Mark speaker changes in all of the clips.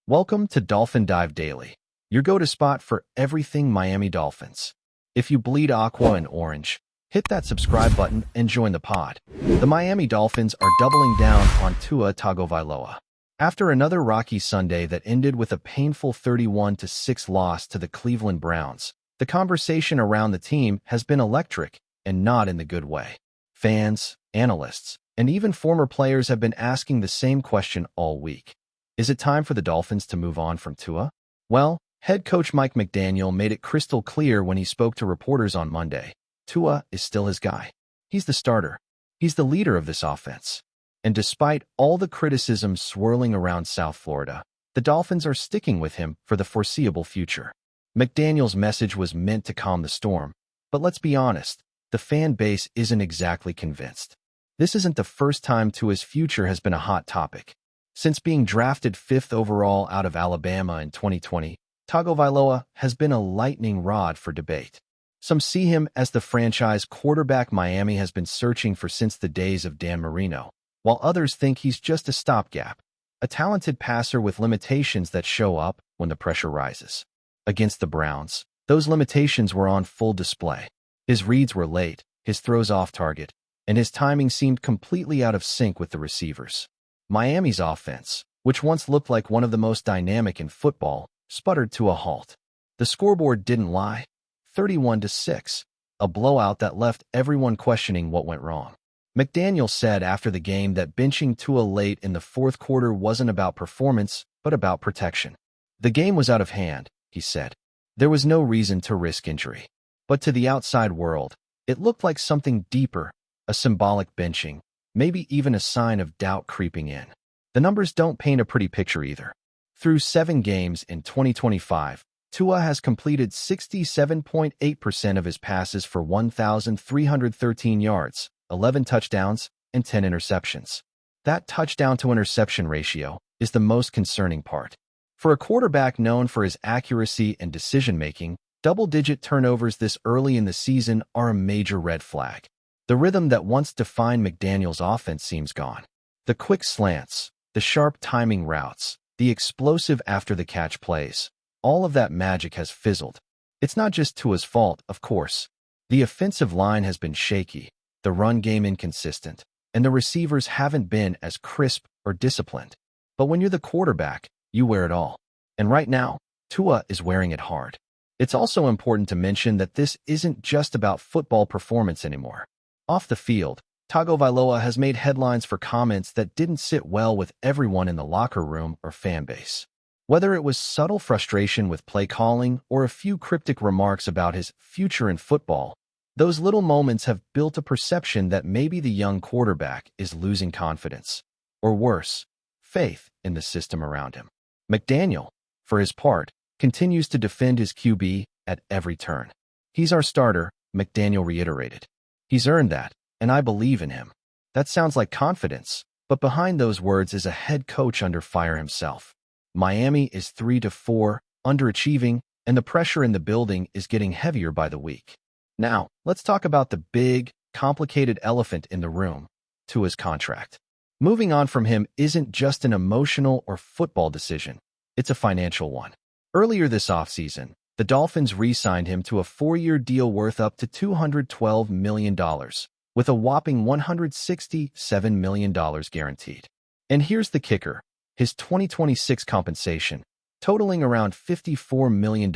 Speaker 1: Welcome to Dolphin Dive Daily, your go-to spot for everything Miami Dolphins. If you bleed aqua and orange, hit that subscribe button and join the pod. The Miami Dolphins are doubling down on Tua Tagovailoa. After another rocky Sunday that ended with a painful 31-6 loss to the Cleveland Browns, the conversation around the team has been electric, and not in the good way. Fans, analysts, and even former players have been asking the same question all week. Is it time for the Dolphins to move on from Tua? Well, head coach Mike McDaniel made it crystal clear when he spoke to reporters on Monday. Tua is still his guy. He's the starter. He's the leader of this offense. And despite all the criticism swirling around South Florida, the Dolphins are sticking with him for the foreseeable future. McDaniel's message was meant to calm the storm, but let's be honest, the fan base isn't exactly convinced. This isn't the first time Tua's future has been a hot topic. Since being drafted 5th overall out of Alabama in 2020, Tagovailoa has been a lightning rod for debate. Some see him as the franchise quarterback Miami has been searching for since the days of Dan Marino, while others think he's just a stopgap, a talented passer with limitations that show up when the pressure rises. Against the Browns, those limitations were on full display. His reads were late, his throws off target, and his timing seemed completely out of sync with the receivers. Miami's offense, which once looked like one of the most dynamic in football, sputtered to a halt. The scoreboard didn't lie. 31-6, a blowout that left everyone questioning what went wrong. McDaniel said after the game that benching Tua late in the fourth quarter wasn't about performance, but about protection. The game was out of hand, he said. There was no reason to risk injury. But to the outside world, it looked like something deeper, a symbolic benching, maybe even a sign of doubt creeping in. The numbers don't paint a pretty picture either. Through 7 games in 2025, Tua has completed 67.8% of his passes for 1,313 yards, 11 touchdowns, and 10 interceptions. That touchdown-to-interception ratio is the most concerning part. For a quarterback known for his accuracy and decision-making, double-digit turnovers this early in the season are a major red flag. The rhythm that once defined McDaniel's offense seems gone. The quick slants, the sharp timing routes, the explosive after-the-catch plays, all of that magic has fizzled. It's not just Tua's fault, of course. The offensive line has been shaky, the run game inconsistent, and the receivers haven't been as crisp or disciplined. But when you're the quarterback, you wear it all. And right now, Tua is wearing it hard. It's also important to mention that this isn't just about football performance anymore. Off the field, Tagovailoa has made headlines for comments that didn't sit well with everyone in the locker room or fan base. Whether it was subtle frustration with play calling or a few cryptic remarks about his future in football, those little moments have built a perception that maybe the young quarterback is losing confidence, or worse, faith in the system around him. McDaniel, for his part, continues to defend his QB at every turn. He's our starter, McDaniel reiterated. He's earned that, and I believe in him. That sounds like confidence, but behind those words is a head coach under fire himself. Miami is 3-4, underachieving, and the pressure in the building is getting heavier by the week. Now, let's talk about the big, complicated elephant in the room, Tua's contract. Moving on from him isn't just an emotional or football decision, it's a financial one. Earlier this offseason, the Dolphins re-signed him to a 4-year deal worth up to $212 million, with a whopping $167 million guaranteed. And here's the kicker. His 2026 compensation, totaling around $54 million,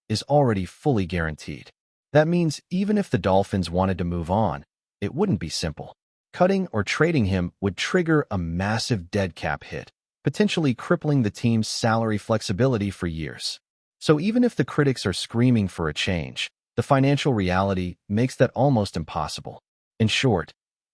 Speaker 1: is already fully guaranteed. That means even if the Dolphins wanted to move on, it wouldn't be simple. Cutting or trading him would trigger a massive dead cap hit, potentially crippling the team's salary flexibility for years. So even if the critics are screaming for a change, the financial reality makes that almost impossible. In short,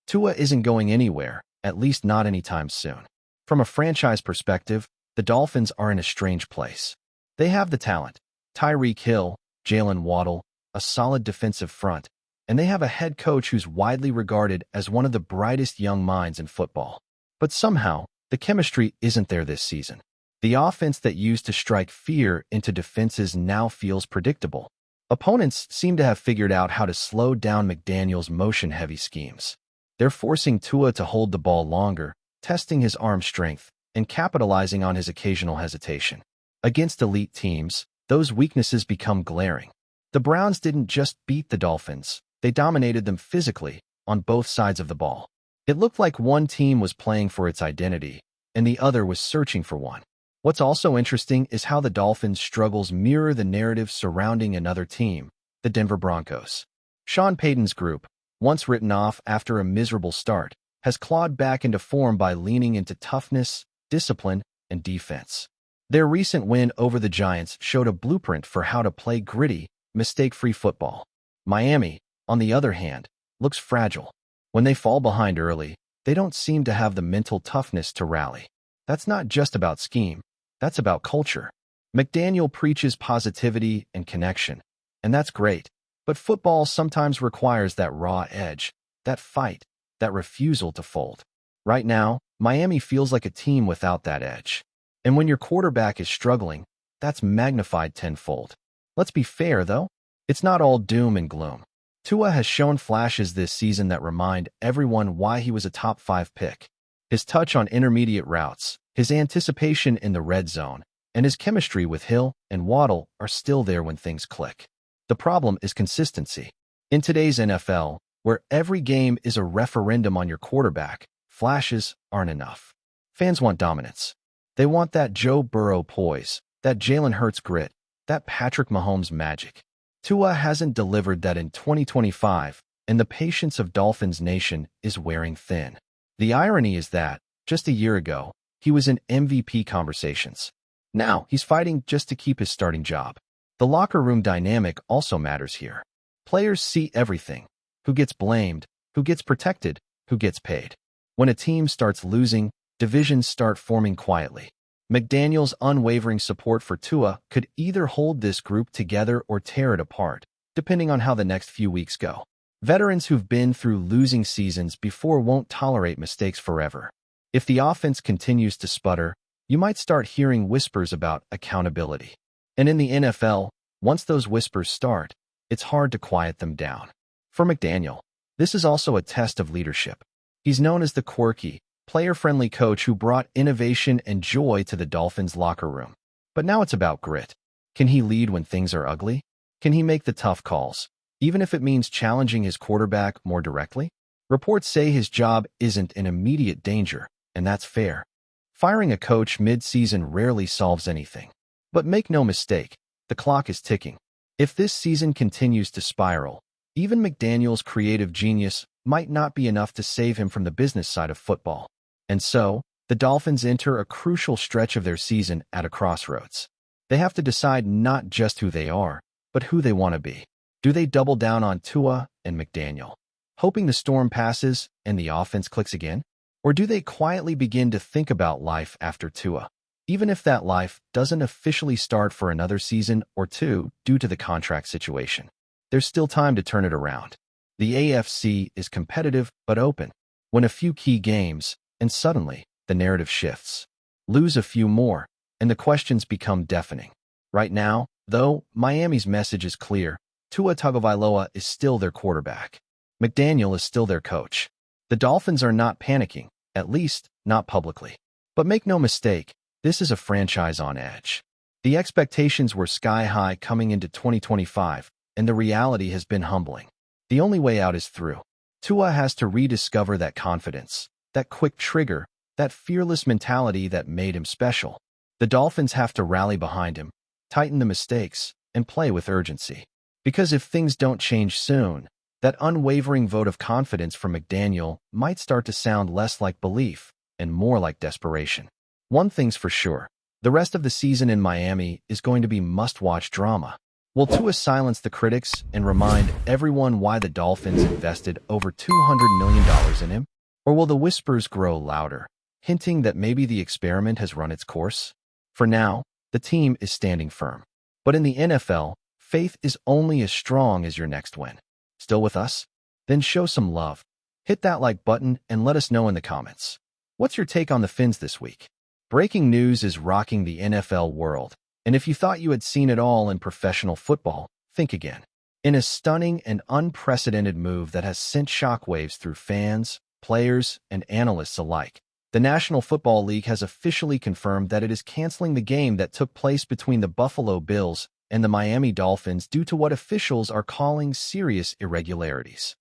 Speaker 1: Tua isn't going anywhere, at least not anytime soon. From a franchise perspective, the Dolphins are in a strange place. They have the talent, Tyreek Hill, Jalen Waddle, a solid defensive front, and they have a head coach who's widely regarded as one of the brightest young minds in football. But somehow, the chemistry isn't there this season. The offense that used to strike fear into defenses now feels predictable. Opponents seem to have figured out how to slow down McDaniel's motion-heavy schemes. They're forcing Tua to hold the ball longer, testing his arm strength, and capitalizing on his occasional hesitation. Against elite teams, those weaknesses become glaring. The Browns didn't just beat the Dolphins, they dominated them physically on both sides of the ball. It looked like one team was playing for its identity, and the other was searching for one. What's also interesting is how the Dolphins' struggles mirror the narrative surrounding another team, the Denver Broncos. Sean Payton's group, once written off after a miserable start, has clawed back into form by leaning into toughness, discipline, and defense. Their recent win over the Giants showed a blueprint for how to play gritty, mistake-free football. Miami, on the other hand, looks fragile. When they fall behind early, they don't seem to have the mental toughness to rally. That's not just about scheme, that's about culture. McDaniel preaches positivity and connection, and that's great. But football sometimes requires that raw edge, that fight, that refusal to fold. Right now, Miami feels like a team without that edge. And when your quarterback is struggling, that's magnified tenfold. Let's be fair, though. It's not all doom and gloom. Tua has shown flashes this season that remind everyone why he was a top 5 pick. His touch on intermediate routes, his anticipation in the red zone, and his chemistry with Hill and Waddle are still there when things click. The problem is consistency. In today's NFL, where every game is a referendum on your quarterback, flashes aren't enough. Fans want dominance. They want that Joe Burrow poise, that Jalen Hurts grit, that Patrick Mahomes magic. Tua hasn't delivered that in 2025, and the patience of Dolphins Nation is wearing thin. The irony is that, just a year ago, he was in MVP conversations. Now, he's fighting just to keep his starting job. The locker room dynamic also matters here. Players see everything: who gets blamed, who gets protected, who gets paid. When a team starts losing, divisions start forming quietly. McDaniel's unwavering support for Tua could either hold this group together or tear it apart, depending on how the next few weeks go. Veterans who've been through losing seasons before won't tolerate mistakes forever. If the offense continues to sputter, you might start hearing whispers about accountability. And in the NFL, once those whispers start, it's hard to quiet them down. For McDaniel, this is also a test of leadership. He's known as the quirky, player-friendly coach who brought innovation and joy to the Dolphins' locker room. But now it's about grit. Can he lead when things are ugly? Can he make the tough calls, even if it means challenging his quarterback more directly? Reports say his job isn't in immediate danger, and that's fair. Firing a coach mid-season rarely solves anything. But make no mistake, the clock is ticking. If this season continues to spiral, even McDaniel's creative genius might not be enough to save him from the business side of football. And so, the Dolphins enter a crucial stretch of their season at a crossroads. They have to decide not just who they are, but who they want to be. Do they double down on Tua and McDaniel, hoping the storm passes and the offense clicks again? Or do they quietly begin to think about life after Tua, even if that life doesn't officially start for another season or two due to the contract situation? There's still time to turn it around. The AFC is competitive but open. Win a few key games, and suddenly, the narrative shifts. Lose a few more, and the questions become deafening. Right now, though, Miami's message is clear. Tua Tagovailoa is still their quarterback. McDaniel is still their coach. The Dolphins are not panicking, at least not publicly. But make no mistake, this is a franchise on edge. The expectations were sky high coming into 2025, and the reality has been humbling. The only way out is through. Tua has to rediscover that confidence, that quick trigger, that fearless mentality that made him special. The Dolphins have to rally behind him, tighten the mistakes, and play with urgency. Because if things don't change soon, that unwavering vote of confidence from McDaniel might start to sound less like belief and more like desperation. One thing's for sure, the rest of the season in Miami is going to be must-watch drama. Will Tua silence the critics and remind everyone why the Dolphins invested over $200 million in him? Or will the whispers grow louder, hinting that maybe the experiment has run its course? For now, the team is standing firm. But in the NFL, faith is only as strong as your next win. Still with us? Then show some love. Hit that like button and let us know in the comments. What's your take on the Fins this week? Breaking news is rocking the NFL world. And if you thought you had seen it all in professional football, think again. In a stunning and unprecedented move that has sent shockwaves through fans, players, and analysts alike, the National Football League has officially confirmed that it is canceling the game that took place between the Buffalo Bills and the Miami Dolphins due to what officials are calling serious irregularities.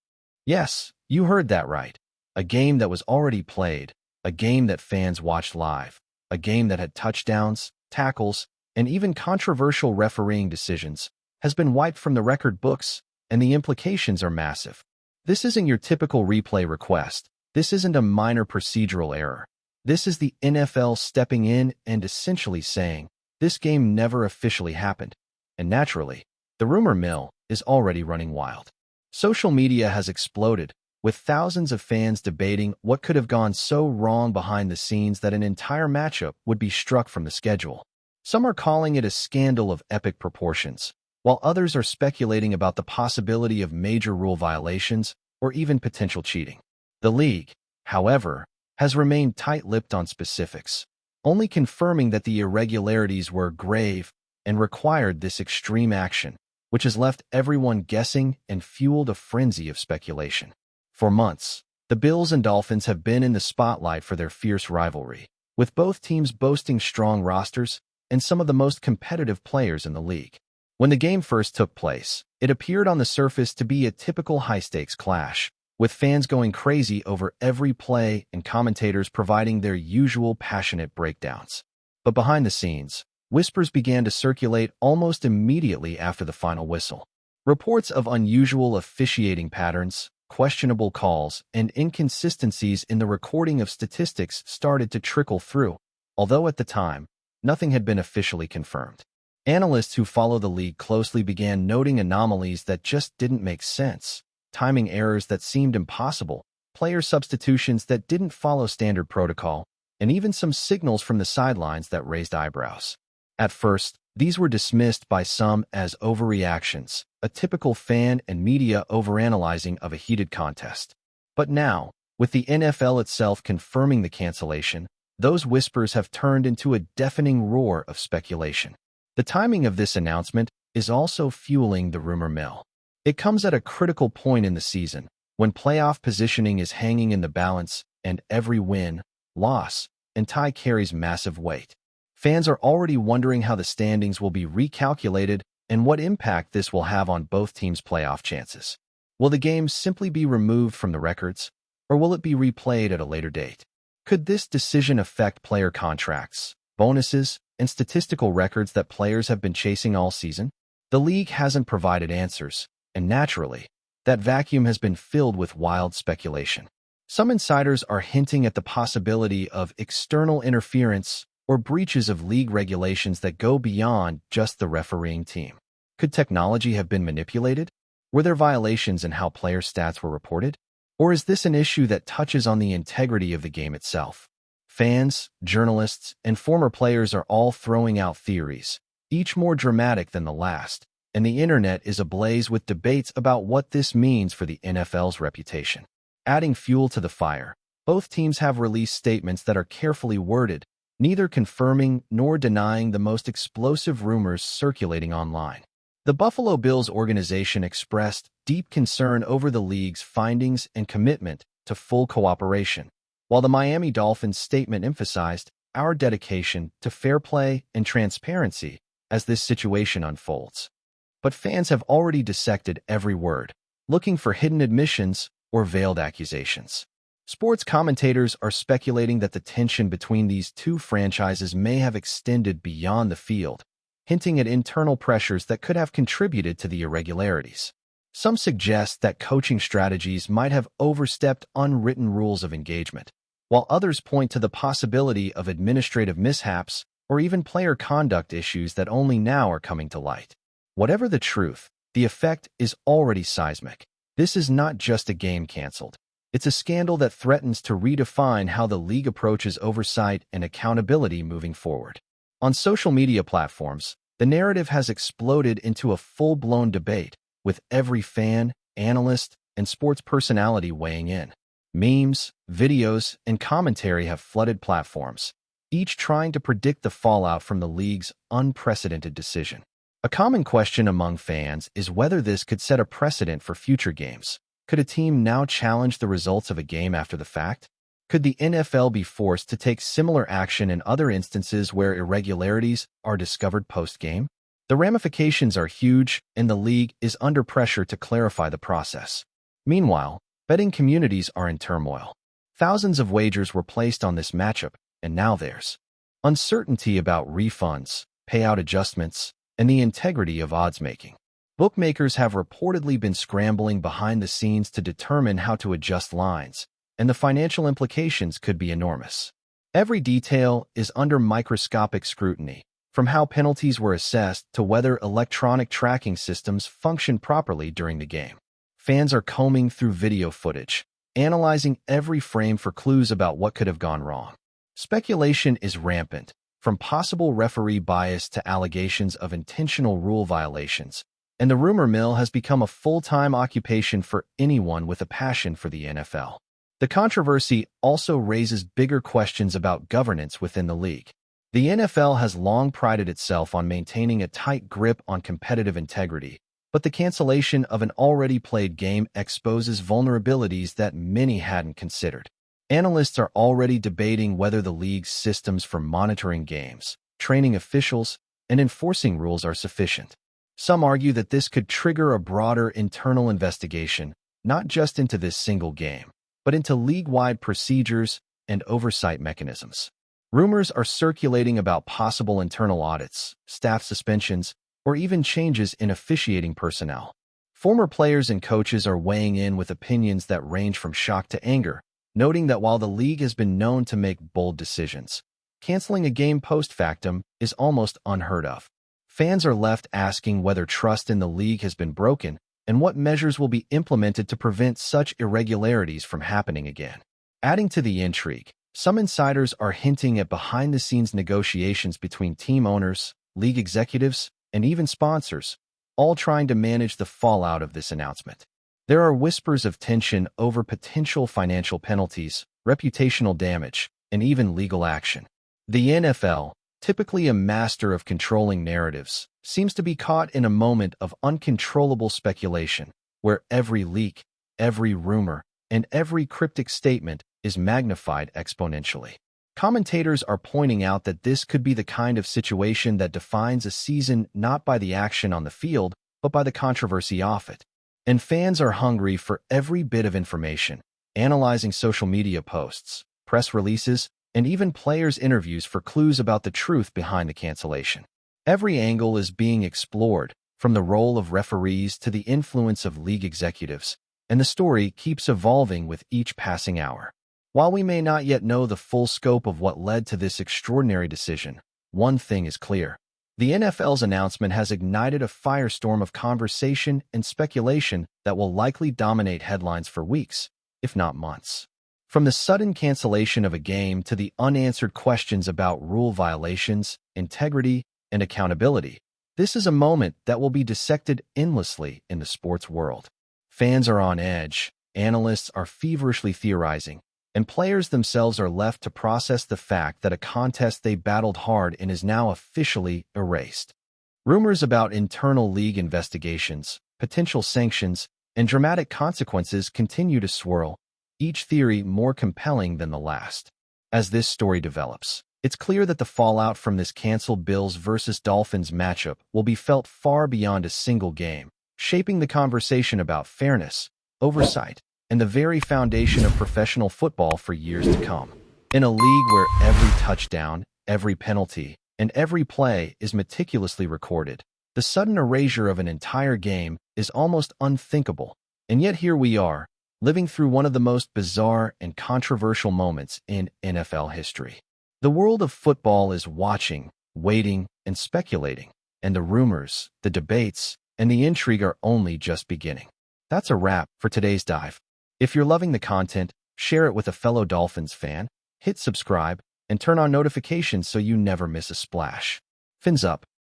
Speaker 1: Yes, you heard that right. A game that was already played, a game that fans watched live, a game that had touchdowns, tackles, and even controversial refereeing decisions, has been wiped from the record books, and the implications are massive. This isn't your typical replay request. This isn't a minor procedural error. This is the NFL stepping in and essentially saying, this game never officially happened. And naturally, the rumor mill is already running wild. Social media has exploded, with thousands of fans debating what could have gone so wrong behind the scenes that an entire matchup would be struck from the schedule. Some are calling it a scandal of epic proportions, while others are speculating about the possibility of major rule violations or even potential cheating. The league, however, has remained tight-lipped on specifics, only confirming that the irregularities were grave and required this extreme action, which has left everyone guessing and fueled a frenzy of speculation. For months, the Bills and Dolphins have been in the spotlight for their fierce rivalry, with both teams boasting strong rosters and some of the most competitive players in the league. When the game first took place, it appeared on the surface to be a typical high-stakes clash, with fans going crazy over every play and commentators providing their usual passionate breakdowns. But behind the scenes, whispers began to circulate almost immediately after the final whistle. Reports of unusual officiating patterns, questionable calls, and inconsistencies in the recording of statistics started to trickle through, although at the time, nothing had been officially confirmed. Analysts who follow the league closely began noting anomalies that just didn't make sense, timing errors that seemed impossible, player substitutions that didn't follow standard protocol, and even some signals from the sidelines that raised eyebrows. At first, these were dismissed by some as overreactions, a typical fan and media overanalyzing of a heated contest. But now, with the NFL itself confirming the cancellation, those whispers have turned into a deafening roar of speculation. The timing of this announcement is also fueling the rumor mill. It comes at a critical point in the season, when playoff positioning is hanging in the balance and every win, loss, and tie carries massive weight. Fans are already wondering how the standings will be recalculated and what impact this will have on both teams' playoff chances. Will the game simply be removed from the records, or will it be replayed at a later date? Could this decision affect player contracts, bonuses, and statistical records that players have been chasing all season? The league hasn't provided answers, and naturally, that vacuum has been filled with wild speculation. Some insiders are hinting at the possibility of external interference or breaches of league regulations that go beyond just the refereeing team. Could technology have been manipulated? Were there violations in how player stats were reported? Or is this an issue that touches on the integrity of the game itself? Fans, journalists, and former players are all throwing out theories, each more dramatic than the last, and the internet is ablaze with debates about what this means for the NFL's reputation. Adding fuel to the fire, both teams have released statements that are carefully worded, neither confirming nor denying the most explosive rumors circulating online. The Buffalo Bills organization expressed deep concern over the league's findings and commitment to full cooperation, while the Miami Dolphins statement emphasized our dedication to fair play and transparency as this situation unfolds. But fans have already dissected every word, looking for hidden admissions or veiled accusations. Sports commentators are speculating that the tension between these two franchises may have extended beyond the field, hinting at internal pressures that could have contributed to the irregularities. Some suggest that coaching strategies might have overstepped unwritten rules of engagement, while others point to the possibility of administrative mishaps or even player conduct issues that only now are coming to light. Whatever the truth, the effect is already seismic. This is not just a game canceled. It's a scandal that threatens to redefine how the league approaches oversight and accountability moving forward. On social media platforms, the narrative has exploded into a full-blown debate, with every fan, analyst, and sports personality weighing in. Memes, videos, and commentary have flooded platforms, each trying to predict the fallout from the league's unprecedented decision. A common question among fans is whether this could set a precedent for future games. Could a team now challenge the results of a game after the fact? Could the NFL be forced to take similar action in other instances where irregularities are discovered post-game? The ramifications are huge, and the league is under pressure to clarify the process. Meanwhile, betting communities are in turmoil. Thousands of wagers were placed on this matchup, and now there's uncertainty about refunds, payout adjustments, and the integrity of odds-making. Bookmakers have reportedly been scrambling behind the scenes to determine how to adjust lines, and the financial implications could be enormous. Every detail is under microscopic scrutiny, from how penalties were assessed to whether electronic tracking systems function properly during the game. Fans are combing through video footage, analyzing every frame for clues about what could have gone wrong. Speculation is rampant, from possible referee bias to allegations of intentional rule violations, and the rumor mill has become a full-time occupation for anyone with a passion for the NFL. The controversy also raises bigger questions about governance within the league. The NFL has long prided itself on maintaining a tight grip on competitive integrity, but the cancellation of an already played game exposes vulnerabilities that many hadn't considered. Analysts are already debating whether the league's systems for monitoring games, training officials, and enforcing rules are sufficient. Some argue that this could trigger a broader internal investigation, not just into this single game, but into league-wide procedures and oversight mechanisms. Rumors are circulating about possible internal audits, staff suspensions, or even changes in officiating personnel. Former players and coaches are weighing in with opinions that range from shock to anger, noting that while the league has been known to make bold decisions, canceling a game post-factum is almost unheard of. Fans are left asking whether trust in the league has been broken and what measures will be implemented to prevent such irregularities from happening again. Adding to the intrigue, some insiders are hinting at behind-the-scenes negotiations between team owners, league executives, and even sponsors, all trying to manage the fallout of this announcement. There are whispers of tension over potential financial penalties, reputational damage, and even legal action. The NFL, typically a master of controlling narratives, seems to be caught in a moment of uncontrollable speculation, where every leak, every rumor, and every cryptic statement is magnified exponentially. Commentators are pointing out that this could be the kind of situation that defines a season not by the action on the field, but by the controversy off it. And fans are hungry for every bit of information, analyzing social media posts, press releases, and even players' interviews for clues about the truth behind the cancellation. Every angle is being explored, from the role of referees to the influence of league executives, and the story keeps evolving with each passing hour. While we may not yet know the full scope of what led to this extraordinary decision, one thing is clear. The NFL's announcement has ignited a firestorm of conversation and speculation that will likely dominate headlines for weeks, if not months. From the sudden cancellation of a game to the unanswered questions about rule violations, integrity, and accountability, this is a moment that will be dissected endlessly in the sports world. Fans are on edge, analysts are feverishly theorizing, and players themselves are left to process the fact that a contest they battled hard in is now officially erased. Rumors about internal league investigations, potential sanctions, and dramatic consequences continue to swirl, each theory more compelling than the last. As this story develops, it's clear that the fallout from this canceled Bills vs. Dolphins matchup will be felt far beyond a single game, shaping the conversation about fairness, oversight, and the very foundation of professional football for years to come. In a league where every touchdown, every penalty, and every play is meticulously recorded, the sudden erasure of an entire game is almost unthinkable. And yet here we are, living through one of the most bizarre and controversial moments in NFL history. The world of football is watching, waiting, and speculating, and the rumors, the debates, and the intrigue are only just beginning. That's a wrap for today's dive. If you're loving the content, share it with a fellow Dolphins fan, hit subscribe, and turn on notifications so you never miss a splash. Fins up.